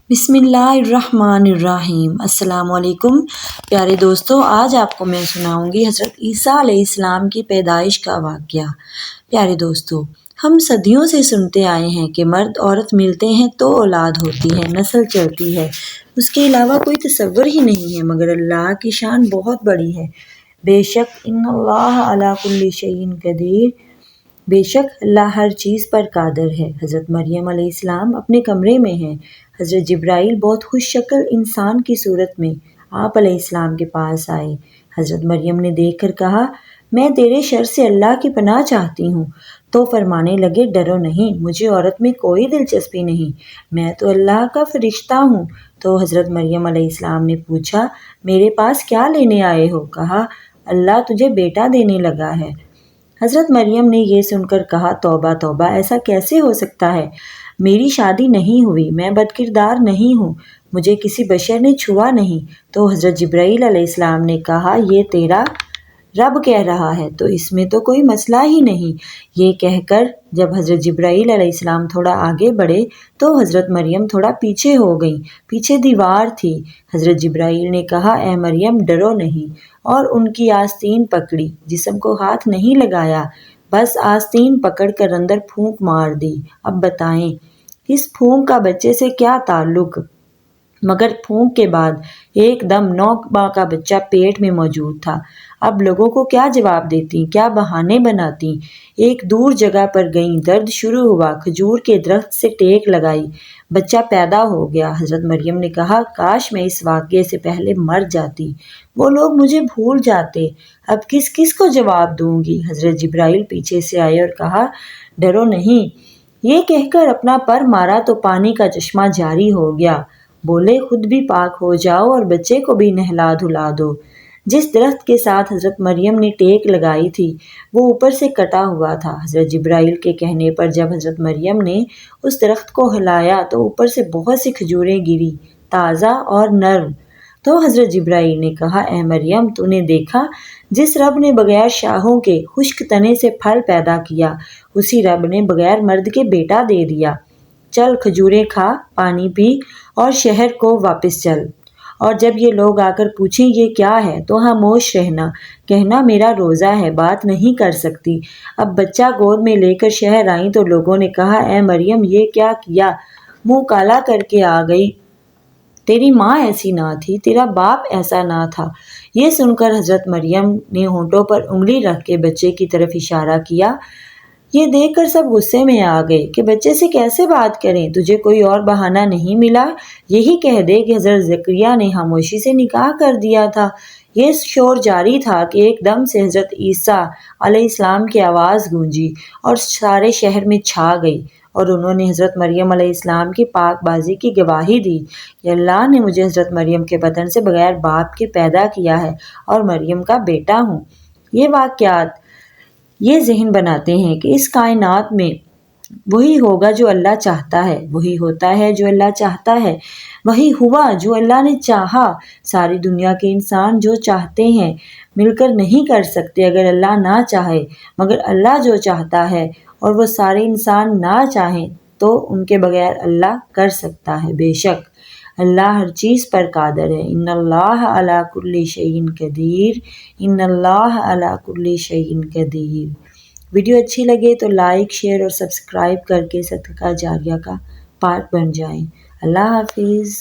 بسم اللہ الرحمن الرحیم۔ السلام علیکم پیارے دوستو، آج آپ کو میں سناؤں گی حضرت عیسیٰ علیہ السلام کی پیدائش کا واقعہ۔ پیارے دوستو، ہم صدیوں سے سنتے آئے ہیں کہ مرد عورت ملتے ہیں تو اولاد ہوتی ہے، نسل چلتی ہے، اس کے علاوہ کوئی تصور ہی نہیں ہے، مگر اللہ کی شان بہت بڑی ہے۔ بے شک ان اللہ علی کل شیء قدیر، بے شک اللہ ہر چیز پر قادر ہے۔ حضرت مریم علیہ السلام اپنے کمرے میں ہیں۔ حضرت جبرائیل بہت خوش شکل انسان کی صورت میں آپ علیہ السلام کے پاس آئے۔ حضرت مریم نے دیکھ کر کہا، میں تیرے شر سے اللہ کی پناہ چاہتی ہوں۔ تو فرمانے لگے، ڈرو نہیں، مجھے عورت میں کوئی دلچسپی نہیں، میں تو اللہ کا فرشتہ ہوں۔ تو حضرت مریم علیہ السلام نے پوچھا، میرے پاس کیا لینے آئے ہو؟ کہا، اللہ تجھے بیٹا دینے لگا ہے۔ حضرت مریم نے یہ سن کر کہا، توبہ توبہ، ایسا کیسے ہو سکتا ہے؟ میری شادی نہیں ہوئی، میں بد کردار نہیں ہوں، مجھے کسی بشر نے چھوا نہیں۔ تو حضرت جبرائیل علیہ السلام نے کہا، یہ تیرا رب کہہ رہا ہے تو اس میں تو کوئی مسئلہ ہی نہیں۔ یہ کہہ کر جب حضرت جبرائیل علیہ السلام تھوڑا آگے بڑھے تو حضرت مریم تھوڑا پیچھے ہو گئیں، پیچھے دیوار تھی۔ حضرت جبرائیل نے کہا، اے مریم ڈرو نہیں، اور ان کی آستین پکڑی، جسم کو ہاتھ نہیں لگایا، بس آستین پکڑ کر اندر پھونک مار دی۔ اب بتائیں اس پھونک کا بچے سے کیا تعلق؟ مگر پھونک کے بعد ایک دم 9 ماہ کا بچہ پیٹ میں موجود تھا۔ اب لوگوں کو کیا جواب دیتی، کیا بہانے بناتی؟ ایک دور جگہ پر گئیں، درد شروع ہوا، کھجور کے درخت سے ٹیک لگائی، بچہ پیدا ہو گیا۔ حضرت مریم نے کہا، کاش میں اس واقعے سے پہلے مر جاتی، وہ لوگ مجھے بھول جاتے، اب کس کس کو جواب دوں گی؟ حضرت جبرائیل پیچھے سے آئے اور کہا، ڈرو نہیں۔ یہ کہہ کر اپنا پر مارا تو پانی کا چشمہ جاری ہو گیا۔ بولے، خود بھی پاک ہو جاؤ اور بچے کو بھی نہلا دھلا دو۔ جس درخت کے ساتھ حضرت مریم نے ٹیک لگائی تھی وہ اوپر سے کٹا ہوا تھا۔ حضرت جبرائیل کے کہنے پر جب حضرت مریم نے اس درخت کو ہلایا تو اوپر سے بہت سی کھجوریں گری، تازہ اور نرم۔ تو حضرت جبرائیل نے کہا، اے مریم، تو نے دیکھا، جس رب نے بغیر شاخوں کے خشک تنے سے پھل پیدا کیا، اسی رب نے بغیر مرد کے بیٹا دے دیا۔ چل کھجوریں کھا، پانی پی اور شہر کو واپس چل، اور جب یہ لوگ آ کر پوچھیں یہ کیا ہے تو خاموش رہنا، کہنا میرا روزہ ہے، بات نہیں کر سکتی۔ اب بچہ گود میں لے کر شہر آئیں تو لوگوں نے کہا، اے مریم یہ کیا کیا، منہ کالا کر کے آ گئی، تیری ماں ایسی نہ تھی، تیرا باپ ایسا نہ تھا۔ یہ سن کر حضرت مریم نے ہونٹوں پر انگلی رکھ کے بچے کی طرف اشارہ کیا۔ یہ دیکھ کر سب غصے میں آ گئے کہ بچے سے کیسے بات کریں، تجھے کوئی اور بہانہ نہیں ملا؟ یہی کہہ دے کہ حضرت زکریا نے خاموشی سے نکاح کر دیا تھا۔ یہ شور جاری تھا کہ ایک دم سے حضرت عیسیٰ علیہ السلام کی آواز گونجی اور سارے شہر میں چھا گئی، اور انہوں نے حضرت مریم علیہ السلام کی پاک بازی کی گواہی دی کہ اللہ نے مجھے حضرت مریم کے بطن سے بغیر باپ کے پیدا کیا ہے اور مریم کا بیٹا ہوں۔ یہ واقعات یہ ذہن بناتے ہیں کہ اس کائنات میں وہی ہوگا جو اللہ چاہتا ہے، وہی ہوتا ہے جو اللہ چاہتا ہے، وہی ہوا جو اللہ نے چاہا۔ ساری دنیا کے انسان جو چاہتے ہیں مل کر نہیں کر سکتے اگر اللہ نہ چاہے، مگر اللہ جو چاہتا ہے اور وہ سارے انسان نہ چاہیں تو ان کے بغیر اللہ کر سکتا ہے۔ بے شک اللہ ہر چیز پر قادر ہے۔ ان اللہ علی کل شیء قدیر، ان اللہ علی کل شیء قدیر۔ ویڈیو اچھی لگے تو لائک، شیئر اور سبسکرائب کر کے صدقہ جاریہ کا پارٹ بن جائیں۔ اللہ حافظ۔